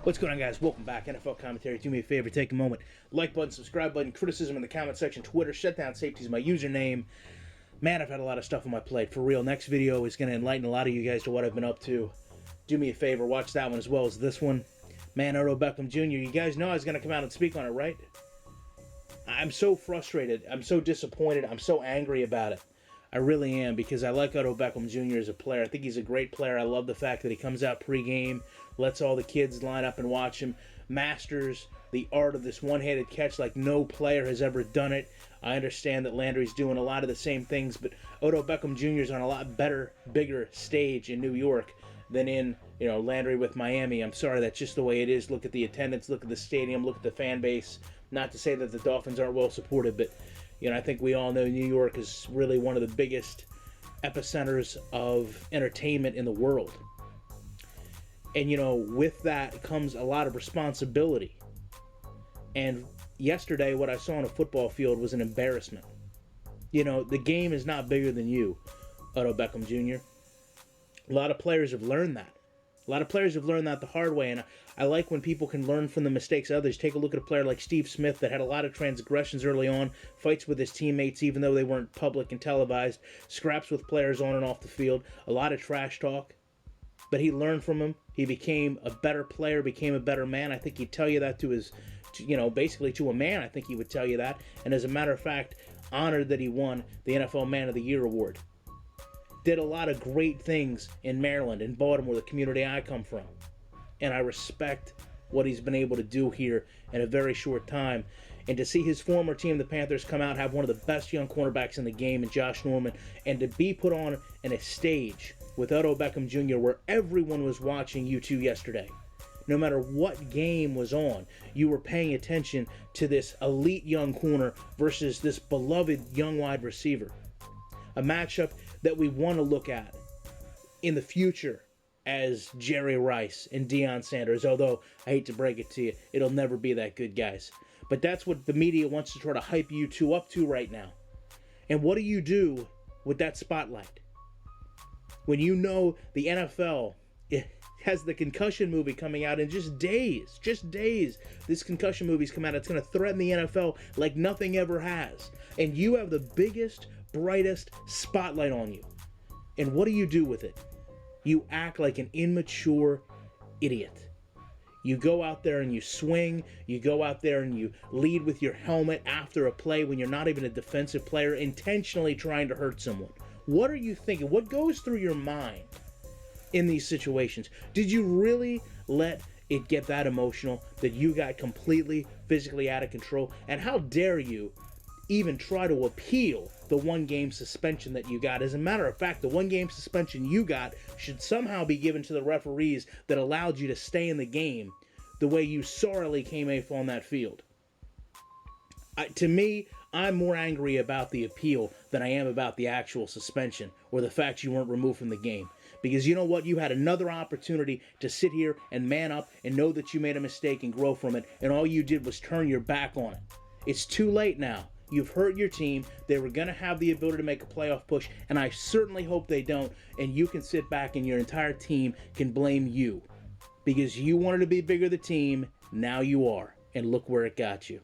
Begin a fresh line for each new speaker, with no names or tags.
What's going on, guys? Welcome back. NFL Commentary. Do me a favor, take a moment. Like button, subscribe button, criticism in the comment section, Twitter, Shutdown Safety is my username. Man, I've had a lot of stuff on my plate. For real, next video is going to enlighten a lot of you guys to what I've been up to. Do me a favor, watch that one as well as this one. Man, Odell Beckham Jr., you guys know I was going to come out and speak on it, right? I'm so frustrated. I'm so disappointed. I'm so angry about it. I really am, because I like Odell Beckham Jr. as a player. I think he's a great player. I love the fact that he comes out pregame, lets all the kids line up and watch him, masters the art of this one-handed catch like no player has ever done it. I understand that Landry's doing a lot of the same things, but Odell Beckham Jr. is on a lot better, bigger stage in New York than in, Landry with Miami. I'm sorry, that's just the way it is. Look at the attendance, look at the stadium, look at the fan base. Not to say that the Dolphins aren't well supported, but I think we all know New York is really one of the biggest epicenters of entertainment in the world. And, with that comes a lot of responsibility. And yesterday, what I saw on a football field was an embarrassment. The game is not bigger than you, Odell Beckham Jr. A lot of players have learned that. A lot of players have learned that the hard way, and I like when people can learn from the mistakes of others. Take a look at a player like Steve Smith that had a lot of transgressions early on, fights with his teammates even though they weren't public and televised, scraps with players on and off the field, a lot of trash talk. But he learned from him. He became a better player, became a better man. I think he'd tell you that basically to a man, I think he would tell you that. And as a matter of fact, honored that he won the NFL Man of the Year award. Did a lot of great things in Maryland, in Baltimore, the community I come from. And I respect what he's been able to do here in a very short time. And to see his former team, the Panthers, come out and have one of the best young cornerbacks in the game in Josh Norman, and to be put on in a stage with Odell Beckham Jr. where everyone was watching you two yesterday. No matter what game was on, you were paying attention to this elite young corner versus this beloved young wide receiver. A matchup that we want to look at in the future as Jerry Rice and Deion Sanders, although I hate to break it to you, it'll never be that good, guys. But that's what the media wants to try to hype you two up to right now. And what do you do with that spotlight? When you know the NFL has the concussion movie coming out in just days, this concussion movie's come out, it's going to threaten the NFL like nothing ever has. And you have the biggest, brightest spotlight on you. And what do you do with it? You act like an immature idiot. You go out there and you swing. You go out there and you lead with your helmet after a play when you're not even a defensive player, intentionally trying to hurt someone. What are you thinking? What goes through your mind in these situations? Did you really let it get that emotional that you got completely physically out of control? And how dare you even try to appeal the one-game suspension that you got? As a matter of fact, the one-game suspension you got should somehow be given to the referees that allowed you to stay in the game the way you sorely came off on that field. To me, I'm more angry about the appeal than I am about the actual suspension or the fact you weren't removed from the game. Because you know what? You had another opportunity to sit here and man up and know that you made a mistake and grow from it, and all you did was turn your back on it. It's too late now. You've hurt your team. They were going to have the ability to make a playoff push, and I certainly hope they don't, and you can sit back and your entire team can blame you. Because you wanted to be bigger the team, now you are, and look where it got you.